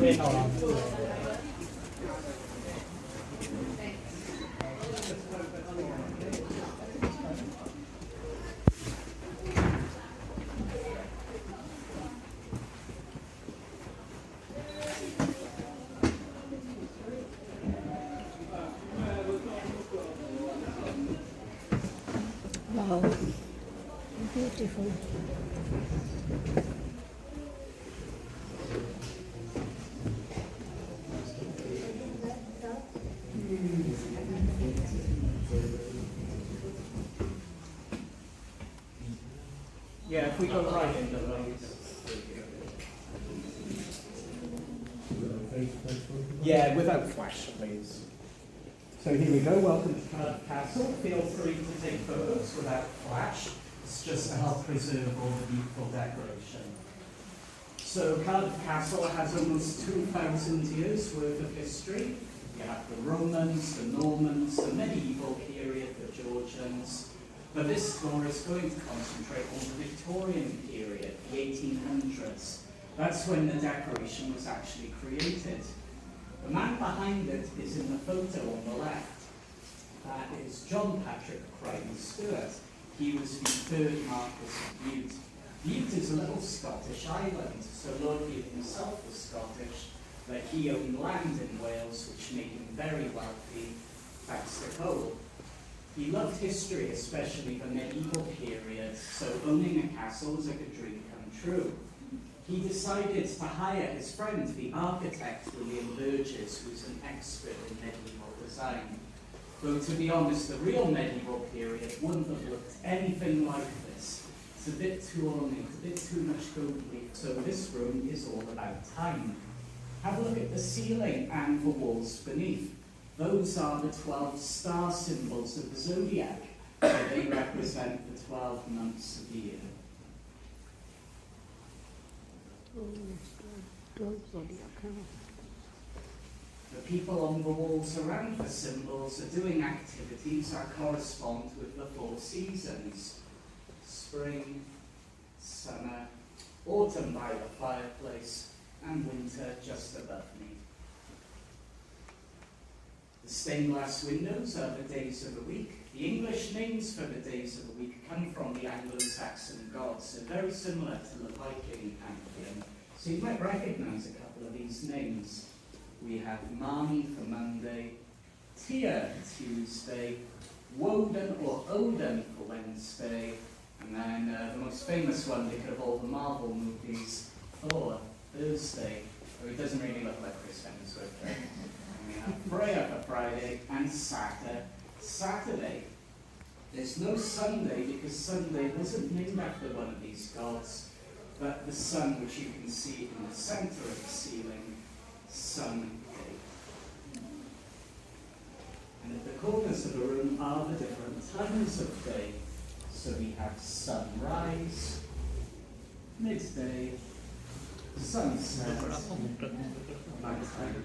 Wow, beautiful. Yeah, if we go right in the road. Yeah, without flash, please. So here we go. Welcome to Cardiff Castle. Feel free to take photos without flash. It's just to help preserve all the beautiful decoration. So Cardiff Castle has almost 2,000 years worth of history. You have the Romans, the Normans, the medieval period, the Georgians. But this tour is going to concentrate on the Victorian period, the 1800s. That's when the decoration was actually created. The man behind it is in the photo on the left. That is John Patrick Crichton Stewart. He was the third Marquess of Bute. Bute is a little Scottish island, so Lord Bute himself was Scottish, but he owned land in Wales, which made him very wealthy, thanks to coal. He loved history, especially the medieval period, so owning a castle was like a dream come true. He decided to hire his friend, the architect William Burgess, who's an expert in medieval design. Though to be honest, the real medieval period wouldn't have looked anything like this. It's a bit too ornate, a bit too much gold leaf, so this room is all about time. Have a look at the ceiling and the walls beneath. Those are the 12 star symbols of the zodiac. So they represent the 12 months of the year. The people on the walls around the symbols are doing activities that correspond with the 4 seasons. Spring, summer, autumn by the fireplace, and winter just above me. The stained glass windows are the days of the week. The English names for the days of the week come from the Anglo-Saxon gods, and very similar to the Viking pantheon. So you might recognize a couple of these names. We have Mani for Monday, Tyr Tuesday, Woden or Odin for Wednesday, and then the most famous one because of all the Marvel movies, Thor, Thursday. Oh, it doesn't really look like Chris Hemsworth there. And we have Freya for Friday and Saturday. There's no Sunday because Sunday wasn't named after one of these gods, but the sun, which you can see in the center of the ceiling, Sunday. And at the corners of the room are the different times of day. So we have sunrise, midday, sunset, nighttime.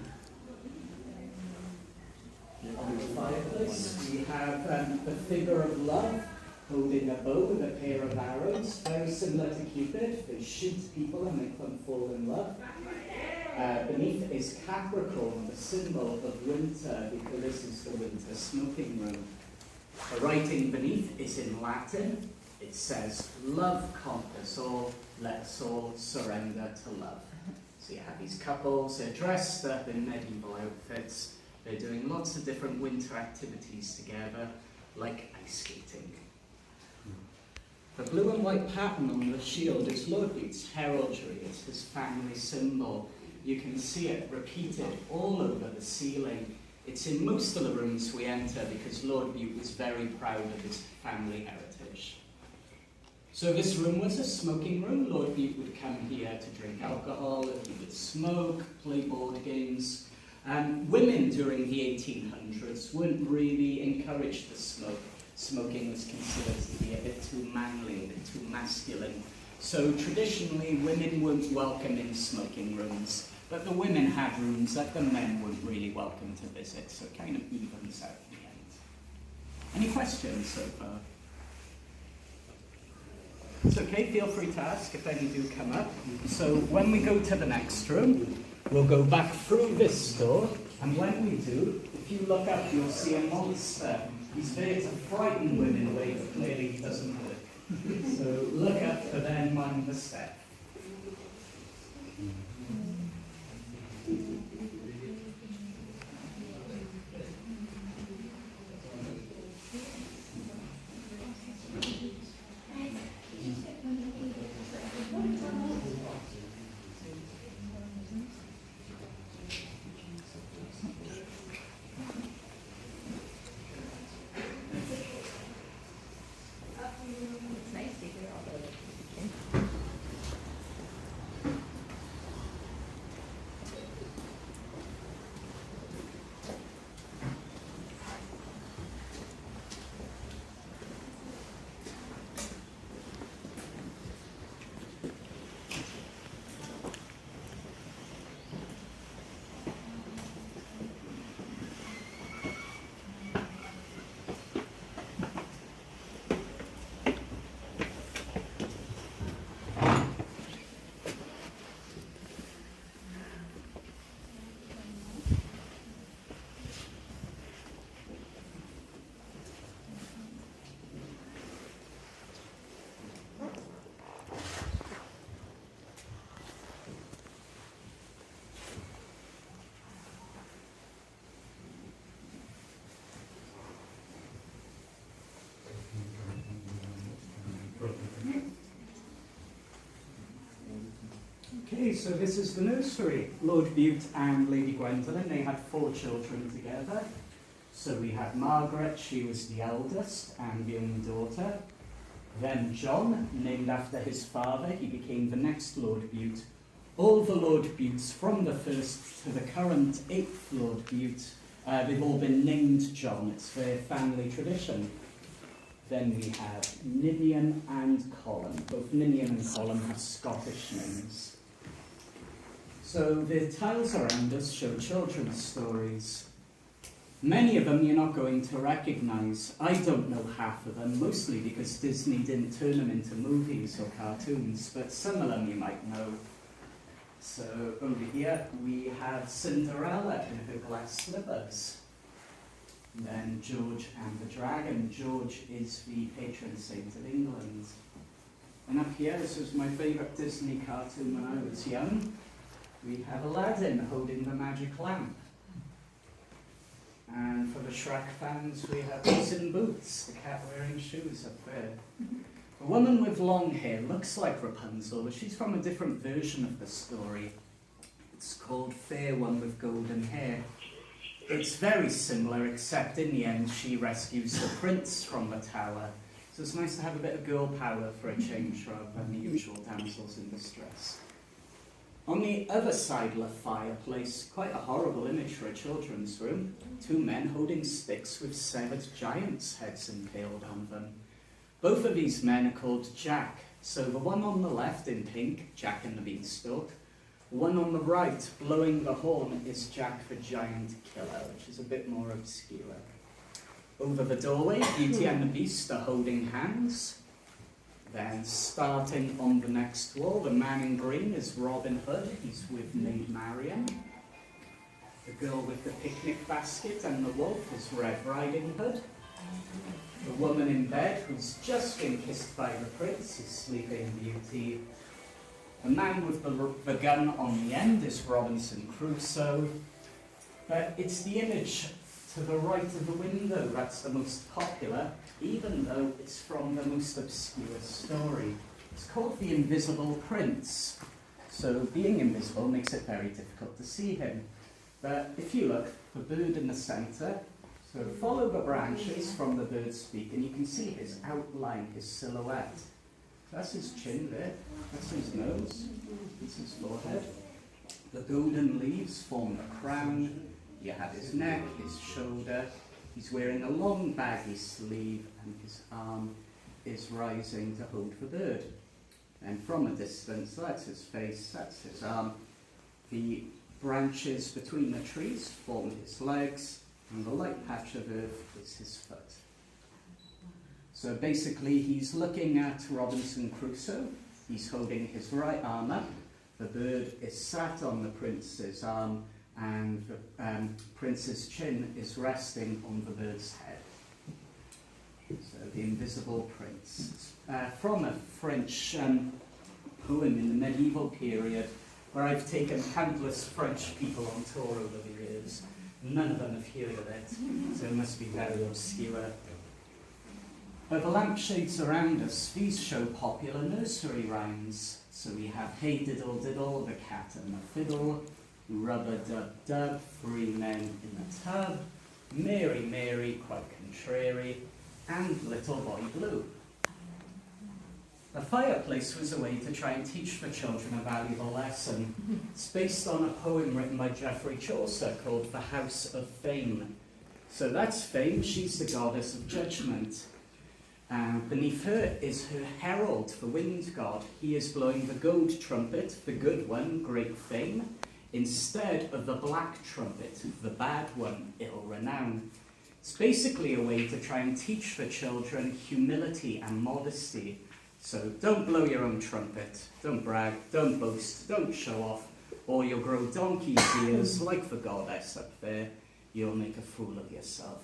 On the fireplace, we have the figure of love holding a bow with a pair of arrows, very similar to Cupid. They shoot people and make them fall in love. Beneath is Capricorn, the symbol of winter, because this is the winter smoking room. The writing beneath is in Latin. It says, "Love conquers all, let's all surrender to love." So you have these couples, they're dressed up in medieval outfits. They're doing lots of different winter activities together, like ice skating. The blue and white pattern on the shield is Lord Bute's heraldry. It's his family symbol. You can see it repeated all over the ceiling. It's in most of the rooms we enter because Lord Bute was very proud of his family heritage. So this room was a smoking room. Lord Bute would come here to drink alcohol, he would smoke, play board games. Women during the 1800s weren't really encouraged to smoke. Smoking was considered to be a bit too manly, a bit too masculine. So traditionally, women weren't welcome in smoking rooms, but the women had rooms that the men weren't really welcome to visit, so it kind of evens out in the end. Any questions so far? It's okay, feel free to ask if any do come up. So when we go to the next room, We'll go back through this door, and when we do, if you look up, you'll see a monster. He's there to frighten women in a way that clearly doesn't work. So look up, but then mind the step. Okay, so this is the nursery. Lord Bute and Lady Gwendolen, they had 4 children together. So we had Margaret, she was the eldest and the only daughter. Then John, named after his father, he became the next Lord Bute. All the Lord Butes, from the first to the current 8th Lord Bute, they've all been named John. It's their family tradition. Then we have Ninian and Colin. Both Ninian and Colin have Scottish names. So the tiles around us show children's stories. Many of them you're not going to recognise. I don't know half of them, mostly because Disney didn't turn them into movies or cartoons, but some of them you might know. So over here we have Cinderella in her glass slippers. Then George and the Dragon. George is the patron saint of England. And up here, this was my favourite Disney cartoon when I was young. We have Aladdin holding the magic lamp. And for the Shrek fans, we have Puss in Boots, the cat wearing shoes up there. A woman with long hair looks like Rapunzel, but she's from a different version of the story. It's called Fair One with Golden Hair. It's very similar, except in the end she rescues the prince from the tower. So it's nice to have a bit of girl power for a change rather than the usual damsels in distress. On the other side of the fireplace, quite a horrible image for a children's room. 2 men holding sticks with severed giants' heads impaled on them. Both of these men are called Jack. So the one on the left in pink, Jack and the Beanstalk. The one on the right, blowing the horn, is Jack the Giant Killer, which is a bit more obscure. Over the doorway, Beauty and the Beast are holding hands. Then, starting on the next wall, the man in green is Robin Hood. He's with Maid Marian. The girl with the picnic basket and the wolf is Red Riding Hood. The woman in bed, who's just been kissed by the prince, is Sleeping Beauty. The man with the gun on the end is Robinson Crusoe. But it's the image to the right of the window that's the most popular, even though it's from the most obscure story. It's called The Invisible Prince. So being invisible makes it very difficult to see him. But if you look, the bird in the centre, so follow the branches from the bird's beak and you can see his outline, his silhouette. That's his chin there, that's his nose, that's his forehead. The golden leaves form the crown. You have his neck, his shoulder. He's wearing a long baggy sleeve and his arm is rising to hold the bird. And from a distance, that's his face, that's his arm. The branches between the trees form his legs, and the light patch of earth is his foot. So basically, he's looking at Robinson Crusoe. He's holding his right arm up. The bird is sat on the prince's arm, and the prince's chin is resting on the bird's head. So the invisible prince. From a French poem in the medieval period, where I've taken countless French people on tour over the years. None of them have heard of it, so it must be very obscure. But the lampshades around us, these show popular nursery rhymes. So we have Hey Diddle Diddle, the cat and the fiddle, Rub-a-dub-dub, 3 men in a tub, Mary Mary, quite contrary, and Little Boy Blue. The fireplace was a way to try and teach the children a valuable lesson. It's based on a poem written by Geoffrey Chaucer called The House of Fame. So that's Fame, she's the goddess of judgment. Beneath her is her herald, the wind god. He is blowing the gold trumpet, the good one, great fame, instead of the black trumpet, the bad one, ill renown. It's basically a way to try and teach the children humility and modesty. So don't blow your own trumpet, don't brag, don't boast, don't show off, or you'll grow donkey's ears like the goddess up there. You'll make a fool of yourself.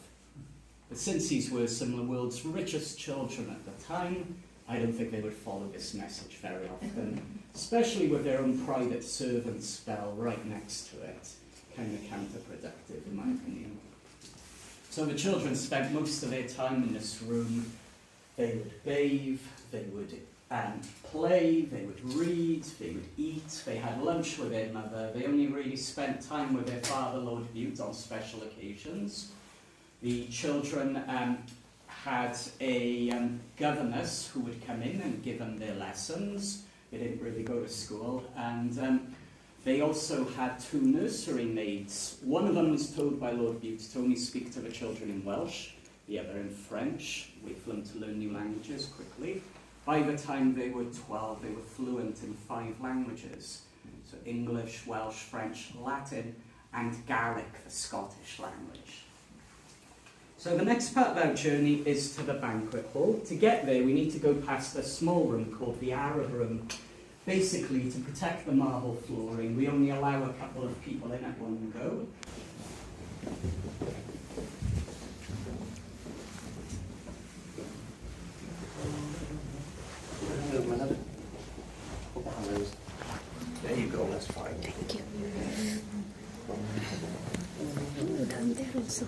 But since these were some of the world's richest children at the time, I don't think they would follow this message very often, especially with their own private servant spell right next to it. Kind of counterproductive, in my opinion. So the children spent most of their time in this room. They would bathe, they would play, they would read, they would eat, they had lunch with their mother. They only really spent time with their father, Lord Bute, on special occasions. The children had a governess who would come in and give them their lessons. They didn't really go to school. And they also had 2 nursery maids. One of them was told by Lord Bute to only speak to the children in Welsh, the other in French. Wait for them to learn new languages quickly. By the time they were 12, they were fluent in 5 languages. So English, Welsh, French, Latin, and Gaelic, the Scottish language. So the next part of our journey is to the banquet hall. To get there, we need to go past a small room called the Arab Room. Basically, to protect the marble flooring, we only allow a couple of people in at one go. There you go, that's fine. Thank you. Oh, down there also.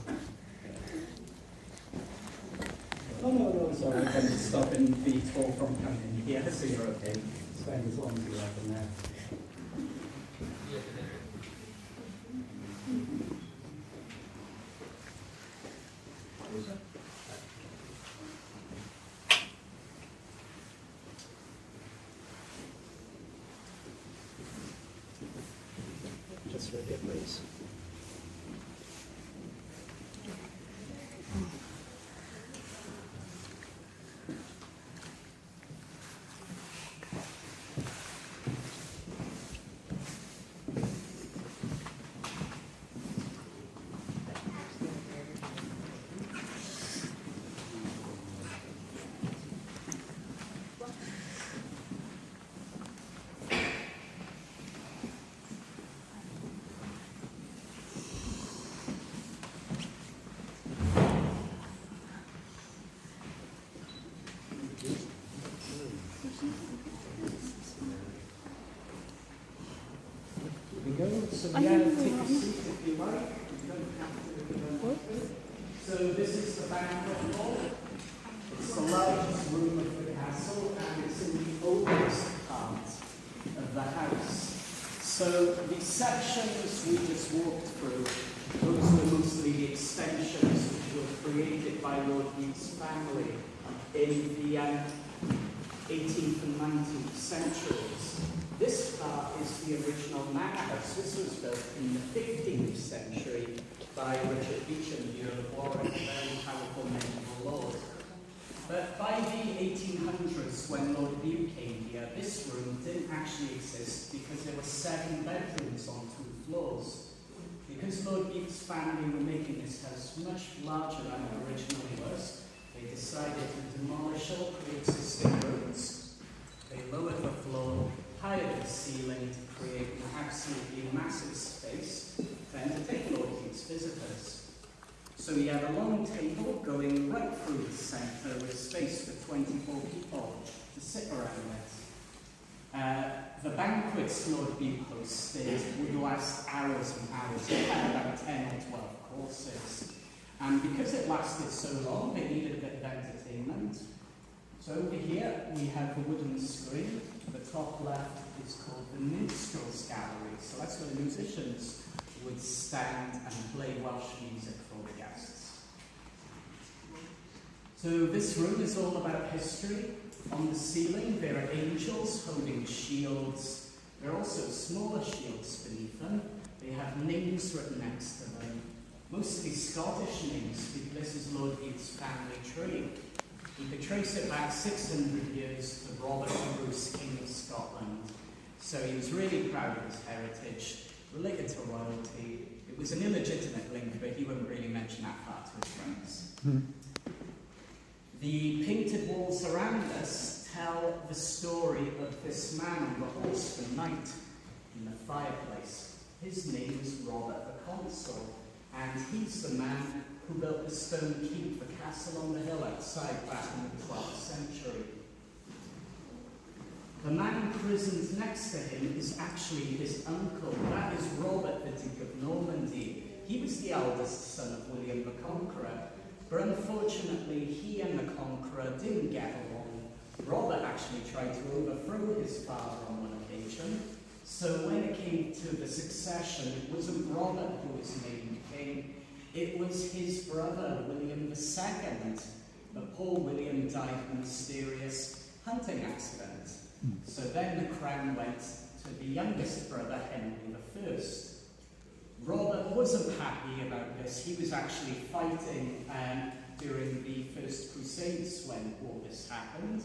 Oh, no, sorry, I can stop in the tour from coming in here, so you're okay. Spend as long as you like in there. Just right there, please. So yeah, take a seat if you like. You don't have to if you don't want to. So this is the banquet hall. It's the largest room of the castle, and it's in the oldest part of the house. So the sections we just walked through, those were mostly the extensions which were created by Lord Bute's family in the 18th and 19th centuries. This part is the original manor house. This was built in the 15th century by Richard Beauchamp, the Earl of Warwick, a very powerful medieval lord. But by the 1800s, when Lord Bute came here, this room didn't actually exist because there were 7 bedrooms on 2 floors. Because Lord Bute's family were making this house much larger than it originally was, they decided to demolish all pre-existing rooms. They lowered the floor, higher the ceiling to create an absolutely massive space to entertain Lord Hugh's visitors. So he had a long table going right through the centre with space for 24 people to sit around it. The banquets Lord Bute hosted would last hours and hours. He had about 10 or 12 courses. And because it lasted so long, they needed a bit of entertainment. So over here, we have a wooden screen. The top left is called the Minstrels Gallery. So that's where the musicians would stand and play Welsh music for the guests. So this room is all about history. On the ceiling, there are angels holding shields. There are also smaller shields beneath them. They have names written next to them. Mostly Scottish names, because this is Lord Bute's family tree. You could trace it back 600 years to Robert and Bruce, King of Scotland. So he was really proud of his heritage, related to royalty. It was an illegitimate link, but he wouldn't really mention that part to his friends. The painted walls around us tell the story of this man on the horse the knight in the fireplace. His name is Robert the Consul. And he's the man who built the stone keep, the castle on the hill outside, back in the 12th century. The man imprisoned next to him is actually his uncle. That is Robert, the Duke of Normandy. He was the eldest son of William the Conqueror, but unfortunately he and the Conqueror didn't get along. Robert actually tried to overthrow his father on one occasion. So when it came to the succession, it wasn't Robert who was named king, it was his brother, William II. But poor William died in a mysterious hunting accident. So then the crown went to the youngest brother, Henry I. Robert wasn't happy about this. He was actually fighting during the First Crusades when all this happened.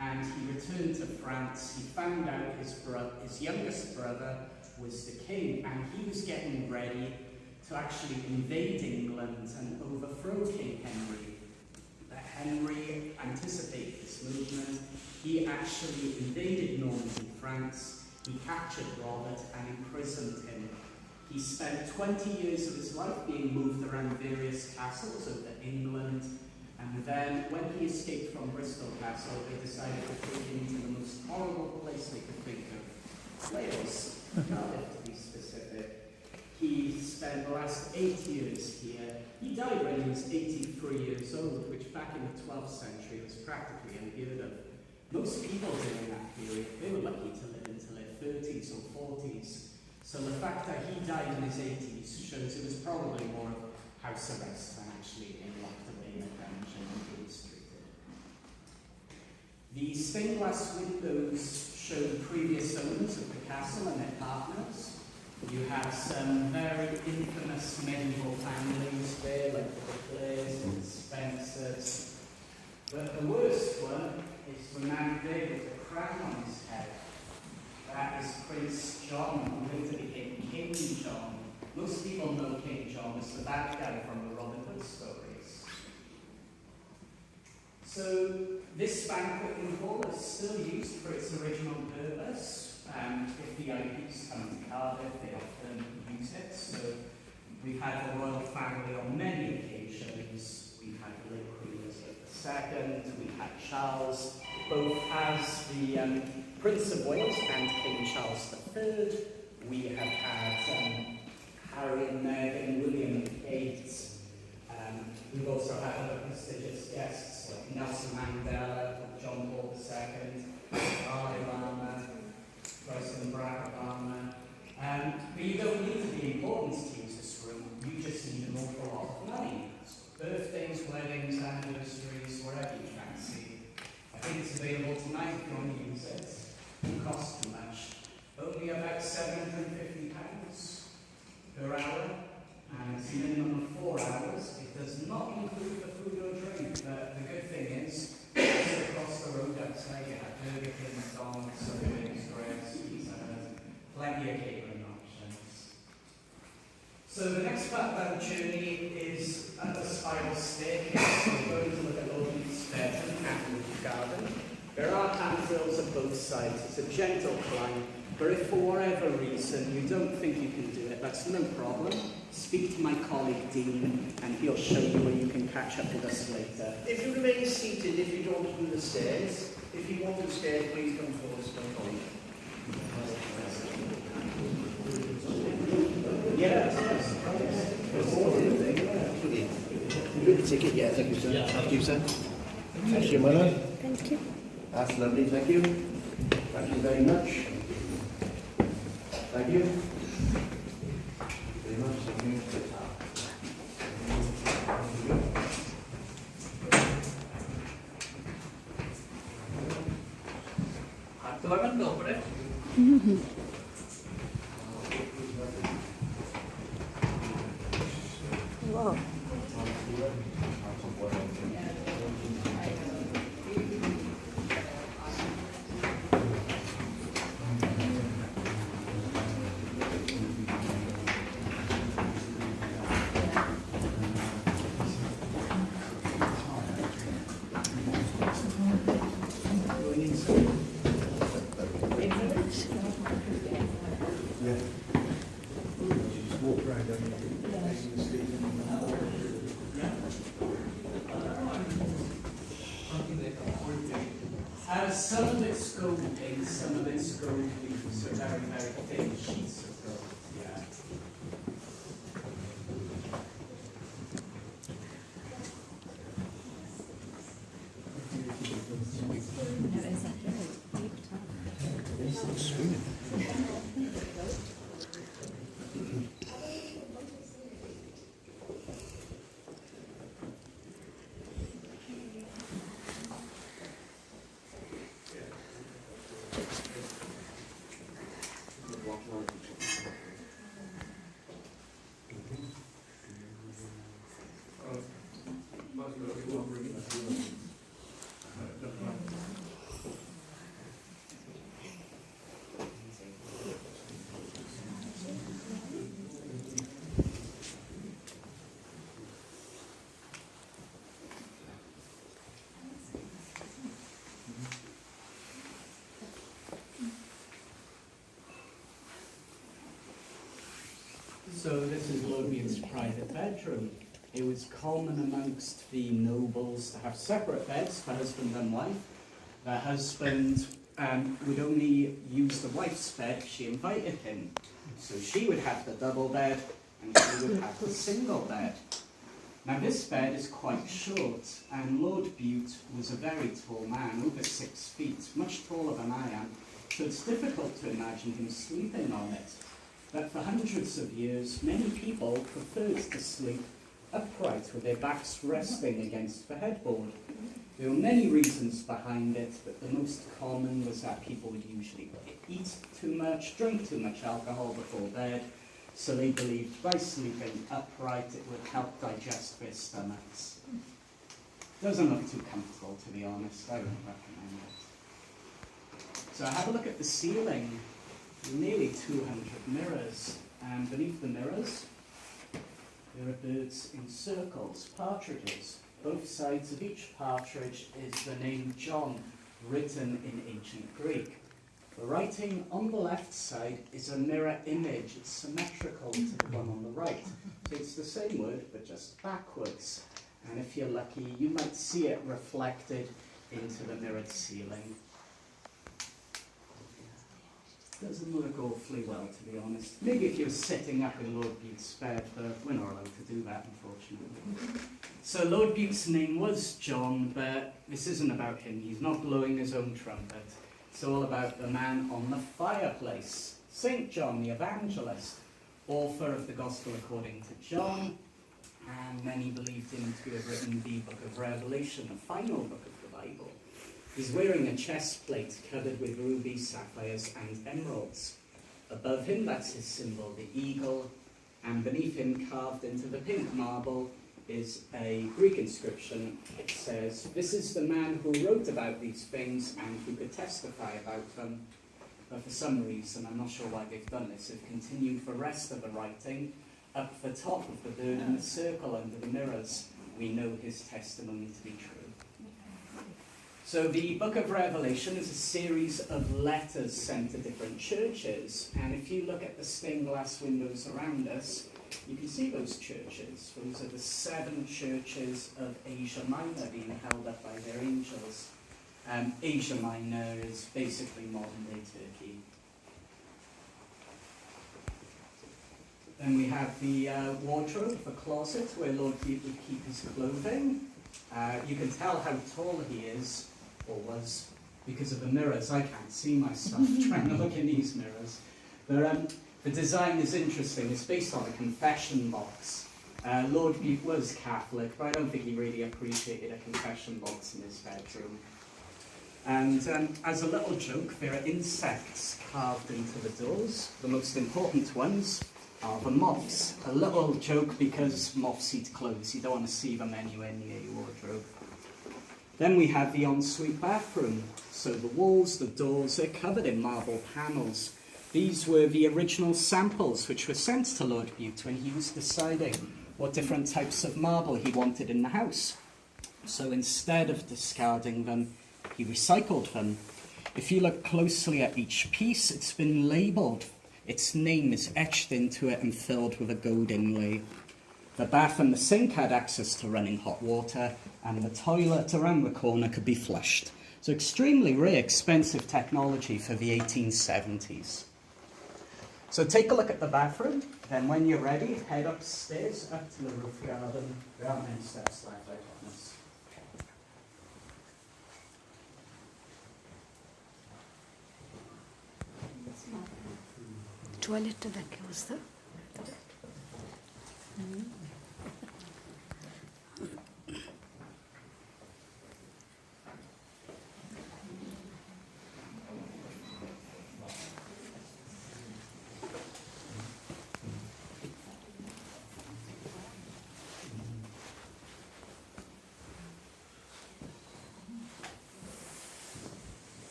And he returned to France. He found out his youngest brother was the king, and he was getting ready to actually invade England and overthrow King Henry. But Henry anticipated this movement. He actually invaded Normandy, France. He captured Robert and imprisoned him. He spent 20 years of his life being moved around various castles over England. And then, when he escaped from Bristol Castle, they decided to take him to the most horrible place they could think of. Wales, Cardiff to be specific. He spent the last 8 years here. He died when he was 83 years old, which back in the 12th century was practically unheard of. Most people during that period, they were lucky to live into their 30s or 40s. So the fact that he died in his 80s shows it was probably more of house arrest than actually being locked away in a dungeon and being treated. The stained glass windows show the previous owners of the castle and their partners. You have some very infamous medieval families there, like the Clares and the Spencers. But the worst one is the man there with the crown on his head. That is Prince John, who later became King John. Most people know King John as the bad guy from the Robin Hood stories. So this banqueting hall is still used for its original purpose. If VIPs come to Cardiff, they often use it. So we've had the royal family on many occasions. We've had the late Queen Elizabeth II, we've had Charles, both as the Prince of Wales and King Charles III. We have had Harry and Meghan, William and Kate. We've also had other prestigious guests like Nelson Mandela, John Paul II, Barack Obama, President Barack Obama. But you don't need to be important to use this room. You just need an awful lot of money. Birthdays, weddings, anniversaries, whatever you fancy. I think it's available tonight if you want to use it. It won't cost too much. Only about £750 per hour, and it's a minimum of 4 hours. It does not include the food or drink, but the good thing is, just across the road outside, you have Burger King, McDonald's, Subway, Express, Pizza Hut, plenty of catering options. So the next part of our journey is up a spiral staircase. We're going to look at Lord Bute's bedroom and the garden. There are handrails at both sides. side. It's a gentle climb, but if for whatever reason you don't think you can do it, that's no problem. Speak to my colleague Dean, and he'll show you where you can catch up with us later. If you remain seated, if you don't do the stairs, if you want the stairs, please come towards my colleague. Yes. Good ticket, yeah, thank you, sir. Yeah. Thank you, sir. Thank you, Mother. Thank you. That's lovely, thank you. Thank you very much. Thank you. Very much, thank you. Wow. Some of it's gold ink, some of it's gold leaf, so very, very thin sheets of gold. Yeah. So this is Lord Bute's private bedroom. It was common amongst the nobles to have separate beds for husband and wife. The husband would only use the wife's bed if she invited him. So she would have the double bed and he would have the single bed. Now this bed is quite short, and Lord Bute was a very tall man, over 6 feet, much taller than I am, so it's difficult to imagine him sleeping on it. But for hundreds of years, many people preferred to sleep upright with their backs resting against the headboard. There were many reasons behind it, but the most common was that people would usually eat too much, drink too much alcohol before bed, so they believed by sleeping upright it would help digest their stomachs. Doesn't look too comfortable, to be honest. I wouldn't recommend it. So have a look at the ceiling. Nearly 200 mirrors, and beneath the mirrors there are birds in circles, partridges. Both sides of each partridge is the name John, written in ancient Greek. The writing on the left side is a mirror image. It's symmetrical to the one on the right. So it's the same word, but just backwards. And if you're lucky, you might see it reflected into the mirrored ceiling. Doesn't look awfully well, to be honest. Maybe if you're sitting up in Lord Bute's bed, but we're not allowed to do that, unfortunately. So Lord Bute's name was John, but this isn't about him. He's not blowing his own trumpet. It's all about the man on the fireplace, St. John the Evangelist, author of the Gospel according to John, and many believed him to have written the Book of Revelation, the final book of the Bible. He's wearing a chest plate covered with rubies, sapphires, and emeralds. Above him, that's his symbol, the eagle, and beneath him, carved into the pink marble, is a Greek inscription. It says, "This is the man who wrote about these things and who could testify about them." But for some reason, I'm not sure why they've done this, they've continued the rest of the writing up the top of the bird in the circle under the mirrors. We know his testimony to be true. So the book of Revelation is a series of letters sent to different churches. And if you look at the stained glass windows around us, you can see those churches. Those are the 7 churches of Asia Minor being held up by their angels. Asia Minor is basically modern-day Turkey. Then we have the wardrobe, the closet, where Lord would keep his clothing. You can tell how tall he is, or was, because of the mirrors. I can't see myself trying to look in these mirrors. But the design is interesting. It's based on a confession box. Lord Bute was Catholic, but I don't think he really appreciated a confession box in his bedroom. And as a little joke, there are insects carved into the doors. The most important ones are the moths. A little joke because moths eat clothes. You don't want to see them anywhere near your wardrobe. Then we have the ensuite bathroom. So the walls, the doors, they're covered in marble panels. These were the original samples which were sent to Lord Bute when he was deciding what different types of marble he wanted in the house. So instead of discarding them, he recycled them. If you look closely at each piece, it's been labelled. Its name is etched into it and filled with a gold inlay. The bath and the sink had access to running hot water, and the toilet around the corner could be flushed. So extremely rare, expensive technology for the 1870s. So take a look at the bathroom, then when you're ready, head upstairs, up to the roof garden. There aren't many steps left, I promise. Tuvalet'teki usta.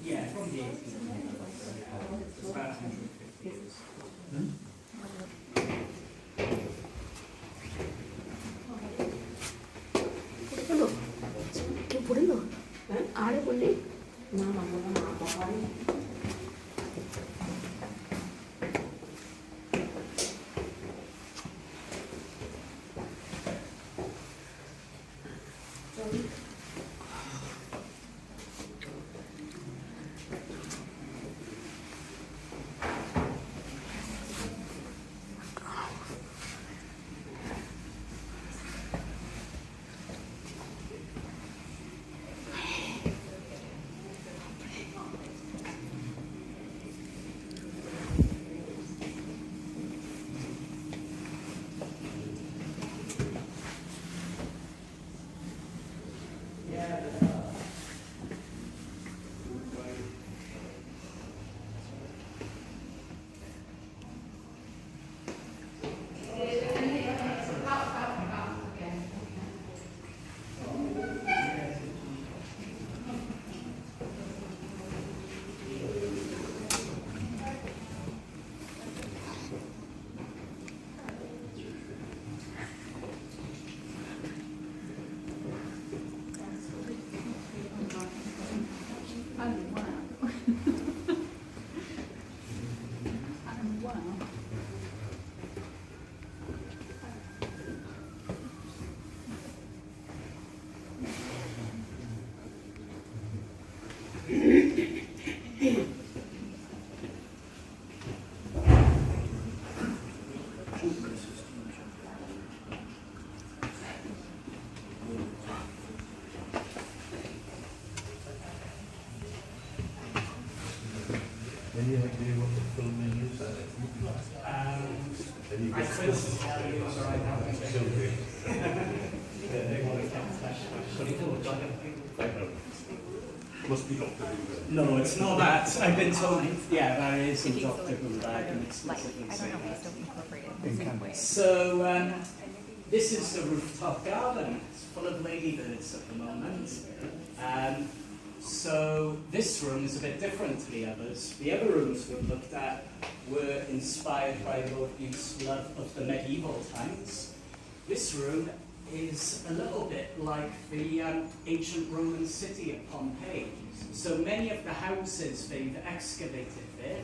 Yeah, from the 1800s. It's about 150 years. Ada boleh? Any idea what the filming is? I couldn't tell you, so I haven't. They want to get Must be Doctor Who then. No, it's not that. I've been told, yeah, there is a Doctor Who that I can explicitly I say don't know if that. it's still incorporated in some way. So, this is the rooftop garden. It's full of ladybirds at the moment. So this room is a bit different to the others. The other rooms we looked at were inspired by Lord Bute's love of the medieval times. This room is a little bit like the ancient Roman city of Pompeii. So many of the houses they've excavated there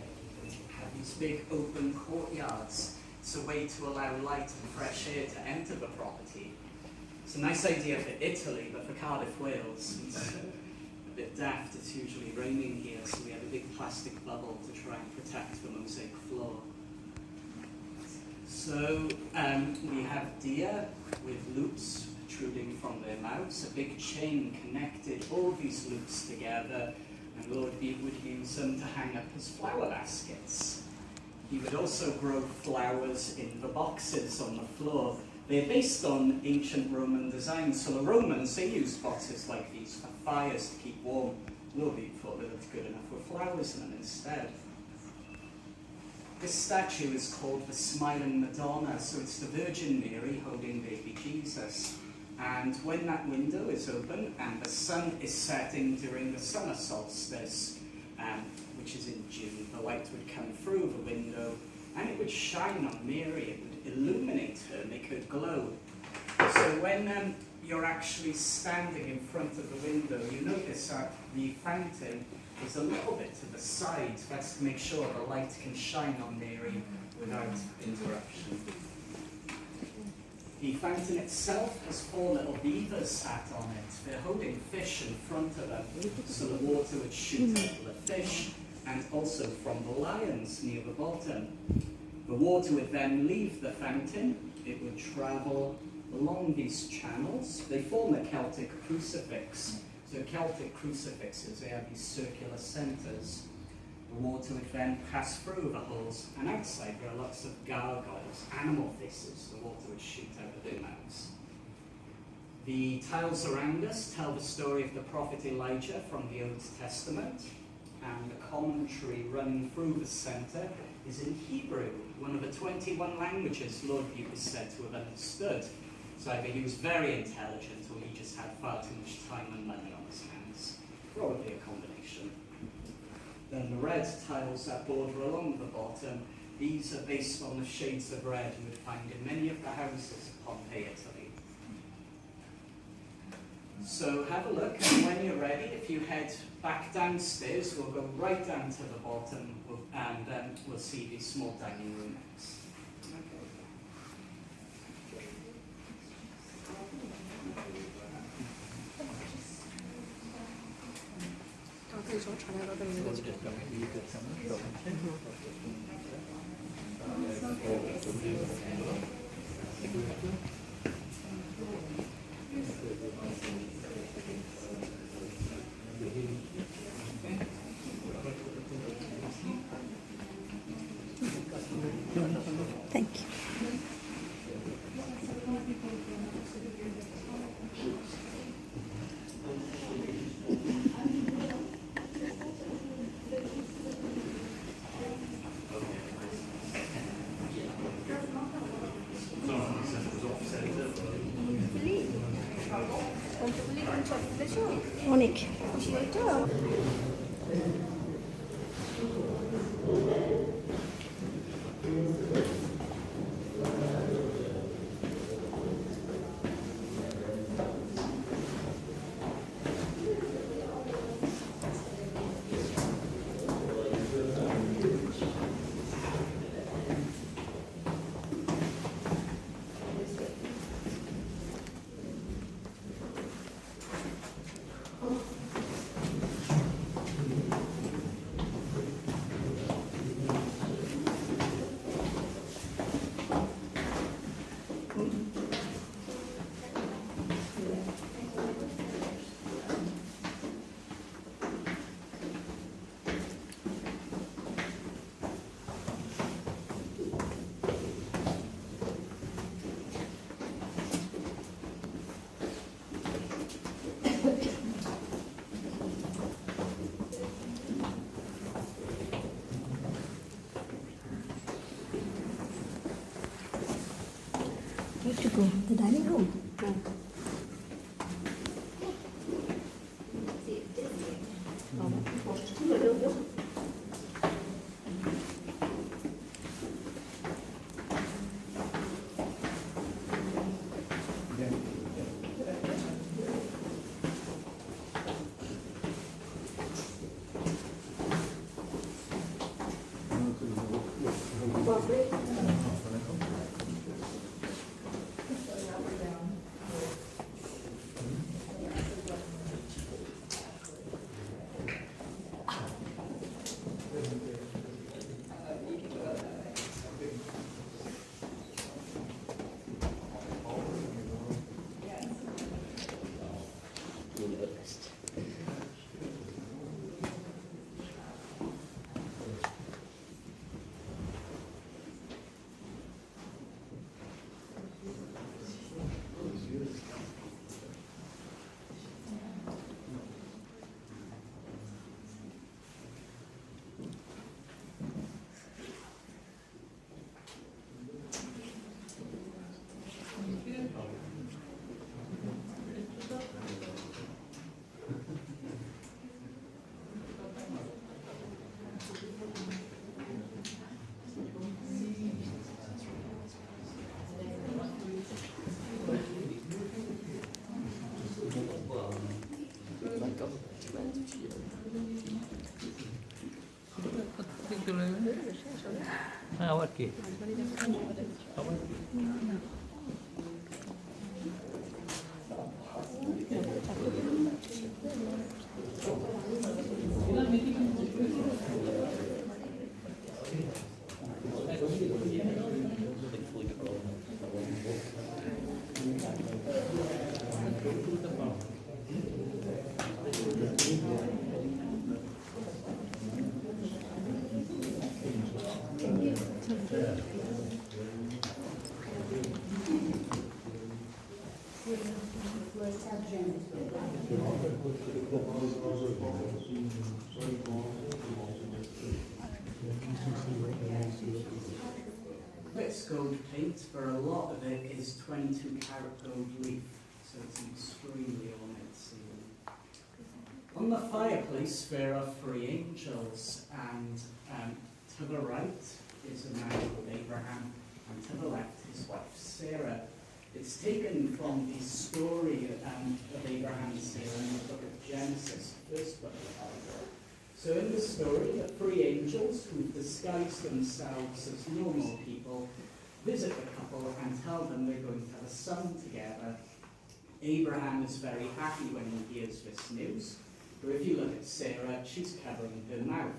have these big open courtyards. It's a way to allow light and fresh air to enter the property. It's a nice idea for Italy, but for Cardiff, Wales, it's a bit daft. It's usually raining here, so we have a big plastic bubble to try and protect the mosaic floor. So we have deer with loops protruding from their mouths. A big chain connected all these loops together, and Lord Bute would use them to hang up his flower baskets. He would also grow flowers in the boxes on the floor. They're based on ancient Roman designs. So the Romans, they used boxes like these for fires to keep warm. Lord Bute thought that it's good enough with flowers in them instead. This statue is called the Smiling Madonna, so it's the Virgin Mary holding baby Jesus. And when that window is open and the sun is setting during the summer solstice, which is in June, the light would come through the window and it would shine on Mary, it would illuminate her, make her glow. So when you're actually standing in front of the window, you notice that the fountain is a little bit to the side. That's to make sure the light can shine on Mary without interruption. The fountain itself has 4 little beavers sat on it. They're holding fish in front of them, so the water would shoot out the fish, and also from the lions near the bottom. The water would then leave the fountain. It would travel along these channels. They form the Celtic crucifix. So Celtic crucifixes, they have these circular centres. The water would then pass through the holes, and outside there are lots of gargoyles, animal faces. The water would shoot out of their mouths. The tiles around us tell the story of the prophet Elijah from the Old Testament, and the commentary running through the centre is in Hebrew, one of the 21 languages Lord Bute is said to have understood. So either he was very intelligent or he just had far too much time and money on his hands. Probably a combination. Then the red tiles that border along the bottom, these are based on the shades of red you would find in many of the houses of Pompeii, Italy. So have a look, and when you're ready, if you head back downstairs, we'll go right down to the bottom, and then we'll see the small dining room next. Thank you. অনেক Where to go? The dining room? Awak ke? Awak? This gold paint, for a lot of it, is 22 karat gold leaf, so it's an extremely ornate ceiling. On the fireplace there are 3 angels, and to the right is a man called Abraham, and to the left his wife Sarah. It's taken from the story of Abraham and Sarah in the book of Genesis, the first book of the Bible. So in the story, the 3 angels who disguise themselves as normal people visit the couple and tell them they're going to have a son together. Abraham is very happy when he hears this news. But if you look at Sarah, she's covering her mouth.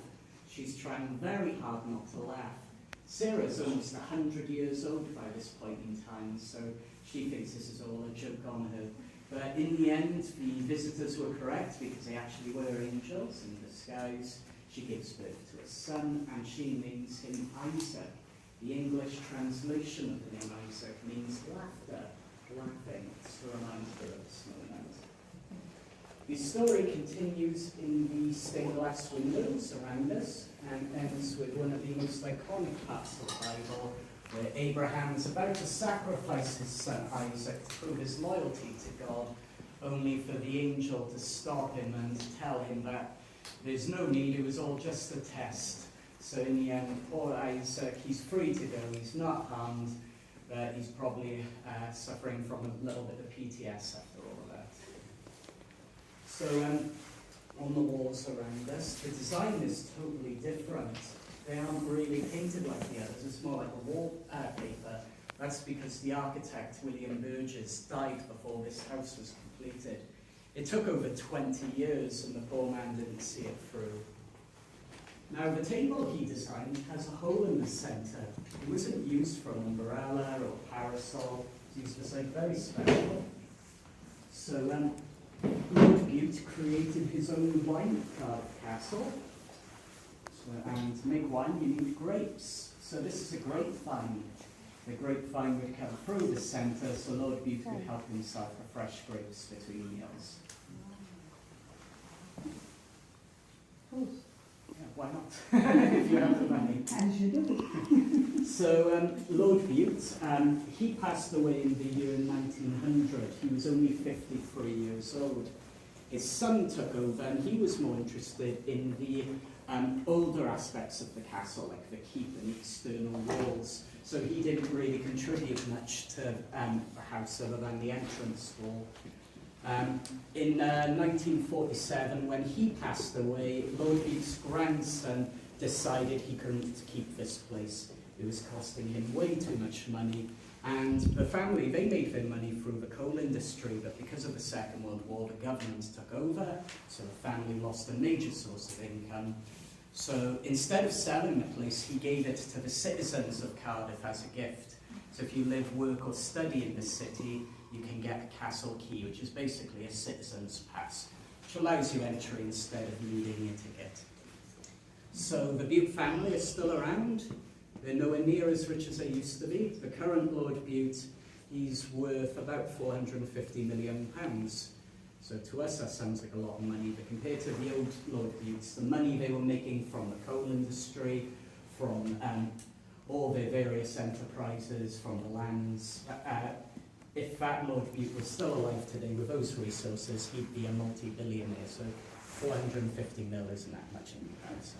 She's trying very hard not to laugh. Sarah's almost 100 years old by this point in time, so she thinks this is all a joke on her. But in the end, the visitors were correct because they actually were angels in disguise. She gives birth to a son, and she names him Isaac. The English translation of the name Isaac means laughter, laughing. It's to remind her of this moment. The story continues in the stained glass windows around us and ends with one of the most iconic parts of the Bible, where Abraham is about to sacrifice his son Isaac to prove his loyalty to God, only for the angel to stop him and tell him that there's no need, it was all just a test. So in the end, poor Isaac, he's free to go, he's not harmed, but he's probably suffering from a little bit of PTS after all of that. So on the walls around us, the design is totally different. They aren't really painted like the others, it's more like a wallpaper. That's because the architect, William Burgess, died before this house was completed. It took over 20 years and the poor man didn't see it through. Now the table he designed has a hole in the centre. It wasn't used for an umbrella or parasol, it was used for something very special. So Lord Bute created his own wine at Cardiff Castle. And to make wine, you need grapes. So this is a grapevine. The grapevine would come through the centre, so Lord Bute could help himself for fresh grapes between meals. Yeah, why not? If you have the money. As you do. So Lord Bute, he passed away in the year 1900. He was only 53 years old. His son took over, and he was more interested in the older aspects of the castle, like the keep and the external walls. So he didn't really contribute much to the house other than the entrance hall. In 1947, when he passed away, Lord Bute's grandson decided he couldn't keep this place. It was costing him way too much money. And the family, they made their money through the coal industry, but because of the Second World War, the government took over, so the family lost a major source of income. So instead of selling the place, he gave it to the citizens of Cardiff as a gift. So if you live, work or study in the city, you can get a castle key, which is basically a citizen's pass, which allows you entry instead of needing a ticket. So the Bute family is still around. They're nowhere near as rich as they used to be. The current Lord Bute, he's worth about £450 million. So to us that sounds like a lot of money, but compared to the old Lord Butes, the money they were making from the coal industry, from all their various enterprises, from the lands, if that Lord Bute was still alive today with those resources, he'd be a multi-billionaire. So 450 mil isn't that much in comparison.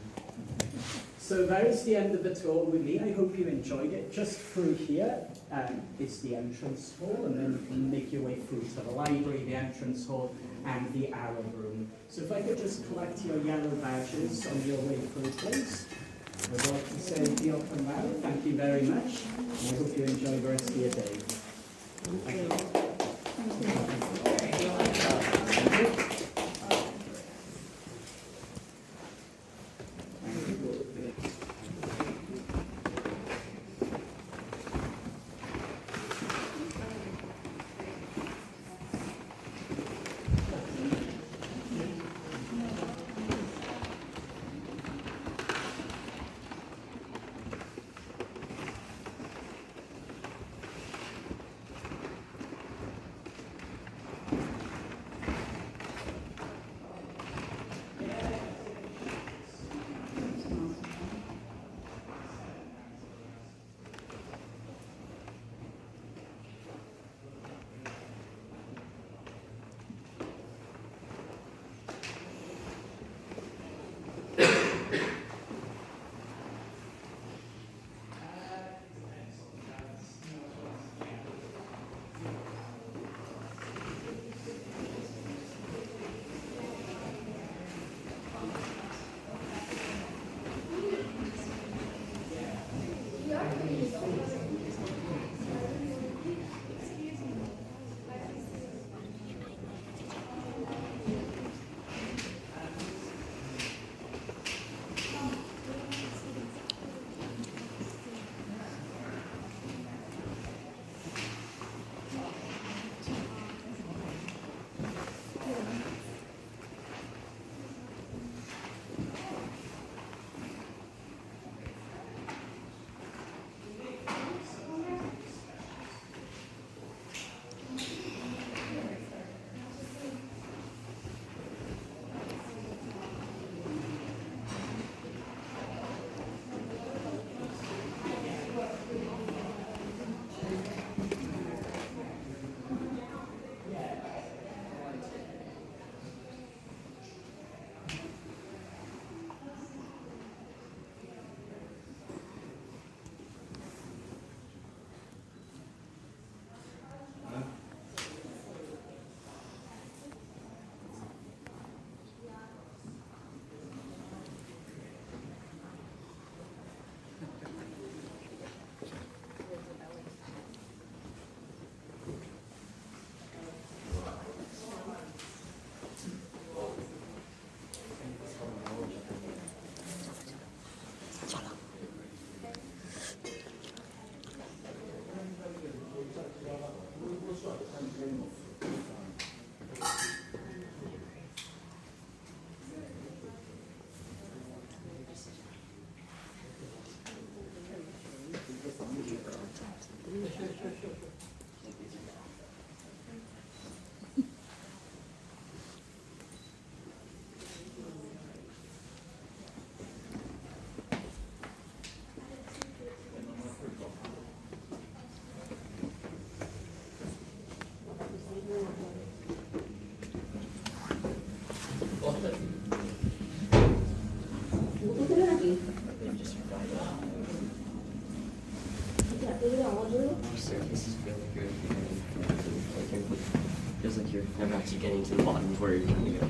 So that is the end of the tour with me. I hope you enjoyed it. Just through here is the entrance hall, and then you can make your way through to the library, the entrance hall, and the Arab room. So if I could just collect your yellow badges on your way through, please. I'd like to say Diolch yn fawr, thank you very much, and I hope you enjoy the rest of your day. Thank you. This is really good. Feels like you're never actually getting to the bottom of where you're trying to go.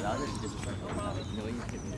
That is disrespectful. No, you kidding me.